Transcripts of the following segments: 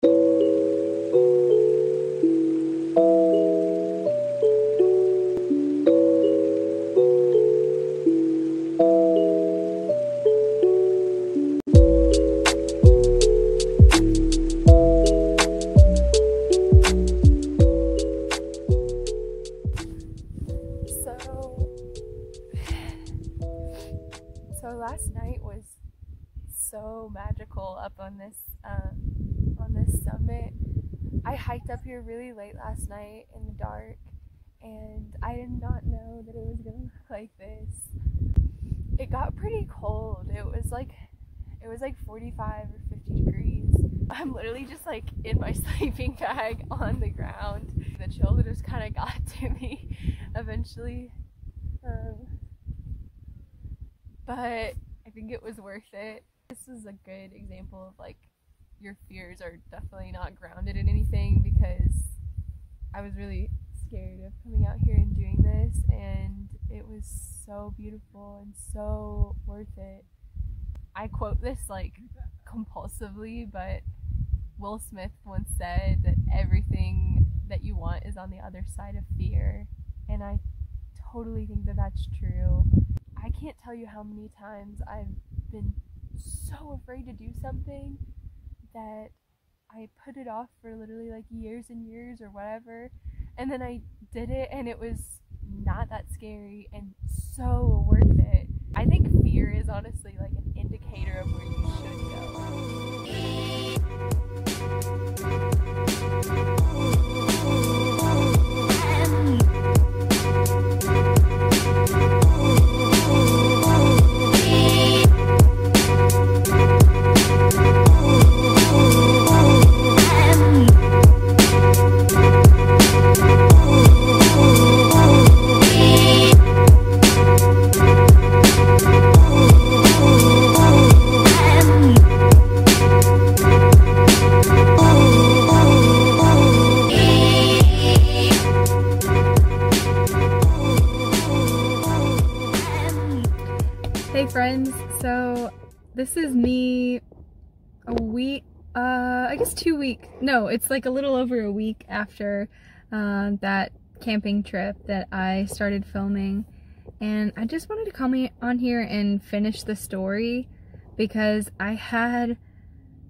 So last night was so magical up on this summit. I hiked up here really late last night in the dark, and I did not know that it was gonna look like this. It got pretty cold. It was like 45 or 50 degrees. I'm literally just like in my sleeping bag on the ground. The chill just kind of got to me eventually. But I think it was worth it. This is a good example of like your fears are definitely not grounded in anything, because I was really scared of coming out here and doing this, and it was so beautiful and so worth it. I quote this like compulsively, but Will Smith once said that everything that you want is on the other side of fear, and I totally think that that's true. I can't tell you how many times I've been so afraid to do something that I put it off for literally like years and years or whatever, and then I did it and it was not that scary and so worth it. I think fear is honestly like an indicator of where you should Hey friends, so this is me a week, I guess 2 weeks, no, it's like a little over a week after that camping trip that I started filming, and I just wanted to come on here and finish the story because I had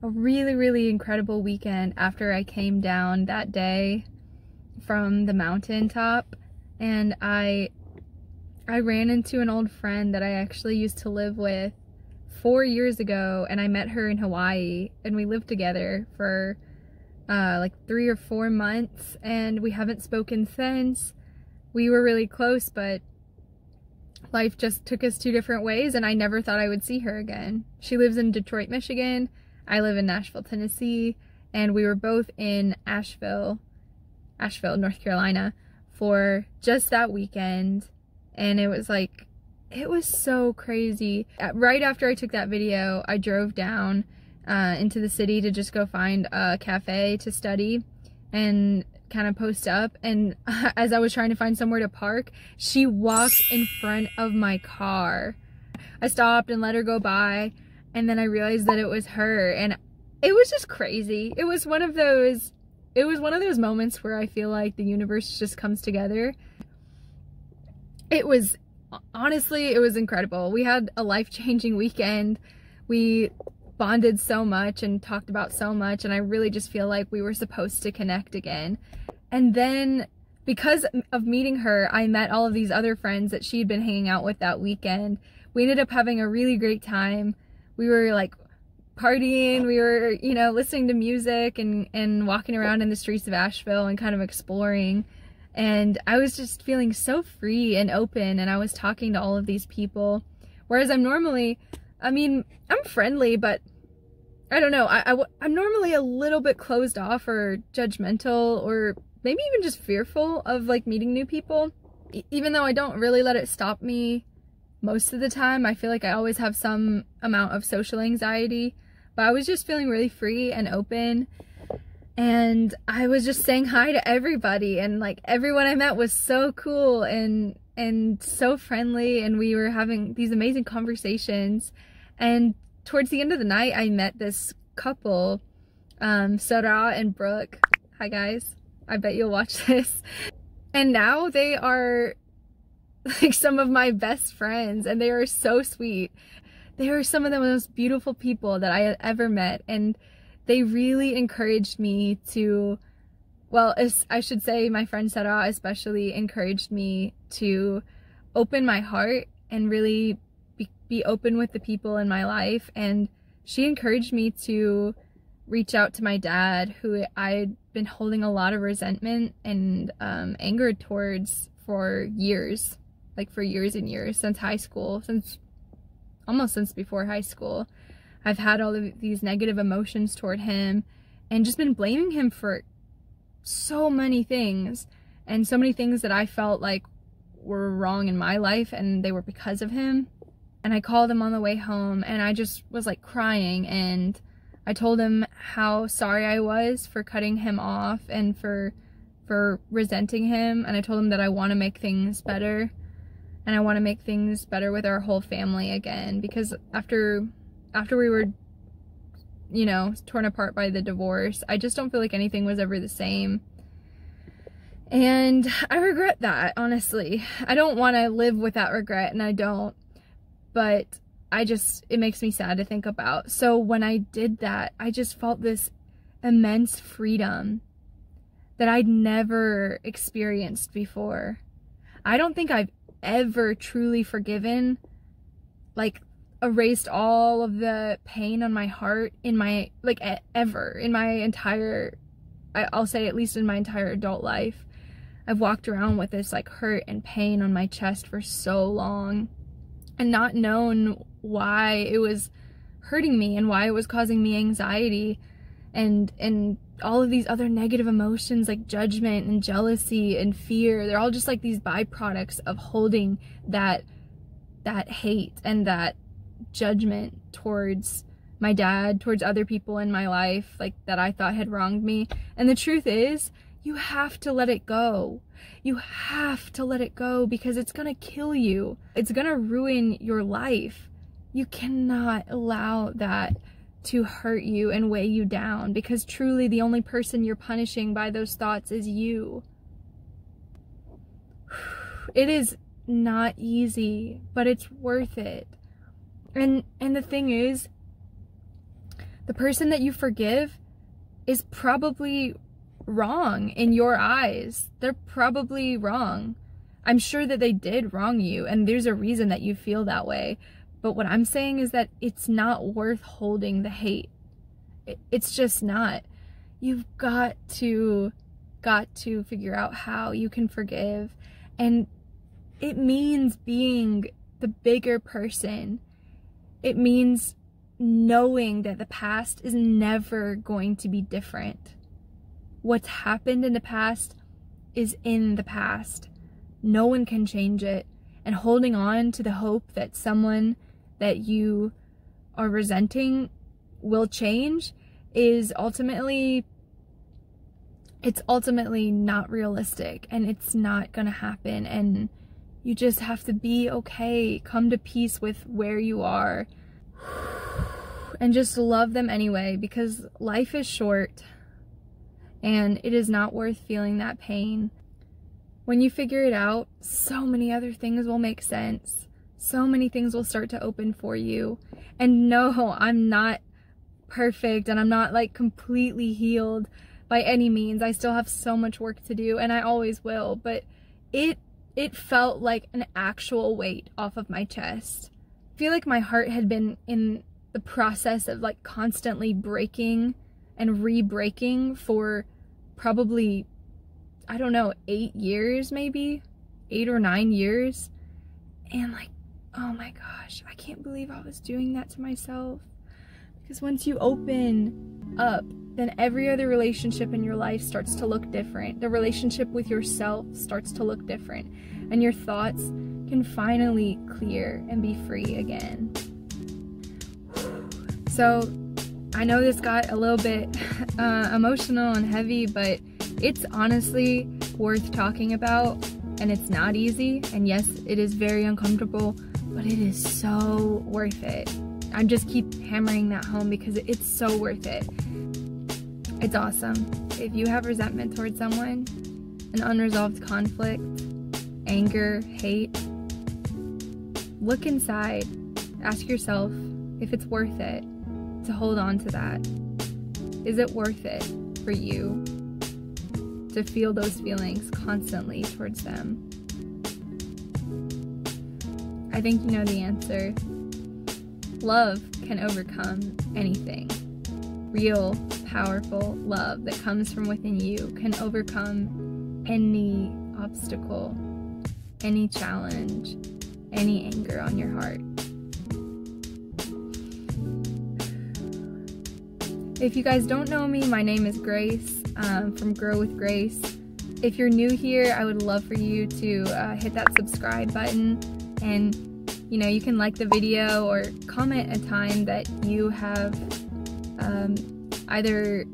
a really incredible weekend after I came down that day from the mountaintop, and I ran into an old friend that I actually used to live with 4 years ago, and I met her in Hawaii, and we lived together for like 3 or 4 months, and we haven't spoken since. We were really close, but life just took us 2 different ways, and I never thought I would see her again. She lives in Detroit, Michigan. I live in Nashville, Tennessee, and we were both in Asheville, North Carolina for just that weekend. And it was like, it was so crazy. Right after I took that video, I drove down into the city to just go find a cafe to study and kind of post up. And as I was trying to find somewhere to park, she walked in front of my car. I stopped and let her go by, and then I realized that it was her, and it was just crazy. It was one of those moments where I feel like the universe just comes together. It was, honestly, it was incredible. We had a life-changing weekend. We bonded so much and talked about so much, and I really just feel like we were supposed to connect again. And then, because of meeting her, I met all of these other friends that she'd been hanging out with that weekend. We ended up having a really great time. We were like partying, we were, you know, listening to music and walking around in the streets of Asheville and kind of exploring. And I was just feeling so free and open, and I was talking to all of these people. Whereas I'm normally, I mean, I'm friendly, but I don't know, I'm normally a little bit closed off or judgmental, or maybe even just fearful of like meeting new people. Even though I don't really let it stop me most of the time, I feel like I always have some amount of social anxiety. But I was just feeling really free and open. And I was just saying hi to everybody, and like everyone I met was so cool and so friendly, and we were having these amazing conversations. And towards the end of the night, I met this couple Sarah and Brooke. Hi guys, I bet you'll watch this. And now they are like some of my best friends, and they are so sweet. They are some of the most beautiful people that I had ever met, and they really encouraged me to, well, I should say my friend Sarah especially encouraged me to open my heart and really be open with the people in my life. And she encouraged me to reach out to my dad, who I'd been holding a lot of resentment and anger towards for years, like for years and years, since high school, almost since before high school. I've had all of these negative emotions toward him and just been blaming him for so many things, and so many things that I felt like were wrong in my life, and they were because of him. And I called him on the way home, and I just was like crying, and I told him how sorry I was for cutting him off and for resenting him. And I told him that I want to make things better, and I want to make things better with our whole family again, because after we were, you know, torn apart by the divorce, I just don't feel like anything was ever the same. And I regret that, honestly. I don't want to live with that regret, and I don't. But it makes me sad to think about. So when I did that, I just felt this immense freedom that I'd never experienced before. I don't think I've ever truly forgiven, like erased all of the pain on my heart in my, like ever, in my entire, I'll say at least in my entire adult life. I've walked around with this like hurt and pain on my chest for so long, and not known why it was hurting me and why it was causing me anxiety and all of these other negative emotions like judgment and jealousy and fear. They're all just like these byproducts of holding that hate and that judgment towards my dad, towards other people in my life, like that I thought had wronged me. And the truth is, you have to let it go. You have to let it go, because it's gonna kill you. It's gonna ruin your life. You cannot allow that to hurt you and weigh you down, because truly the only person you're punishing by those thoughts is you. It is not easy, but it's worth it. And the thing is, the person that you forgive is probably wrong in your eyes. They're probably wrong. I'm sure that they did wrong you, and there's a reason that you feel that way. But what I'm saying is that it's not worth holding the hate. It's just not. You've got to figure out how you can forgive. And it means being the bigger person. It means knowing that the past is never going to be different. What's happened in the past is in the past. No one can change it. And holding on to the hope that someone that you are resenting will change is ultimately not realistic, and it's not gonna happen. And you just have to be okay, come to peace with where you are, and just love them anyway, because life is short. And it is not worth feeling that pain. When you figure it out, so many other things will make sense. So many things will start to open for you. And no, I'm not perfect, and I'm not like completely healed by any means. I still have so much work to do, and I always will. But it felt like an actual weight off of my chest. I feel like my heart had been in the process of like constantly breaking and re-breaking for probably, I don't know, 8 years, maybe 8 or 9 years. And like, oh my gosh, I can't believe I was doing that to myself. Because once you open up, then every other relationship in your life starts to look different. The relationship with yourself starts to look different, and your thoughts can finally clear and be free again. So I know this got a little bit emotional and heavy, but it's honestly worth talking about, and it's not easy, and yes, it is very uncomfortable, but it is so worth it. I just keep hammering that home because it's so worth it. It's awesome. If you have resentment towards someone, an unresolved conflict, anger, hate, look inside. Ask yourself if it's worth it to hold on to that. Is it worth it for you to feel those feelings constantly towards them? I think you know the answer. Love can overcome anything. Real, powerful love that comes from within you can overcome any obstacle, any challenge, any anger on your heart. If you guys don't know me, my name is Grace from Grow with Grace. If you're new here, I would love for you to hit that subscribe button, and you can like the video or comment a time that you have either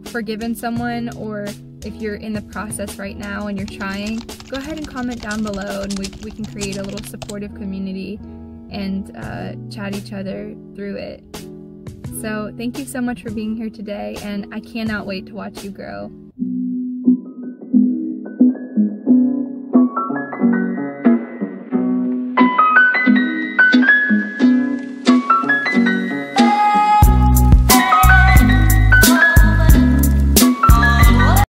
forgiven someone, or if you're in the process right now and you're trying, go ahead and comment down below, and we can create a little supportive community and chat each other through it. So thank you so much for being here today, and I cannot wait to watch you grow.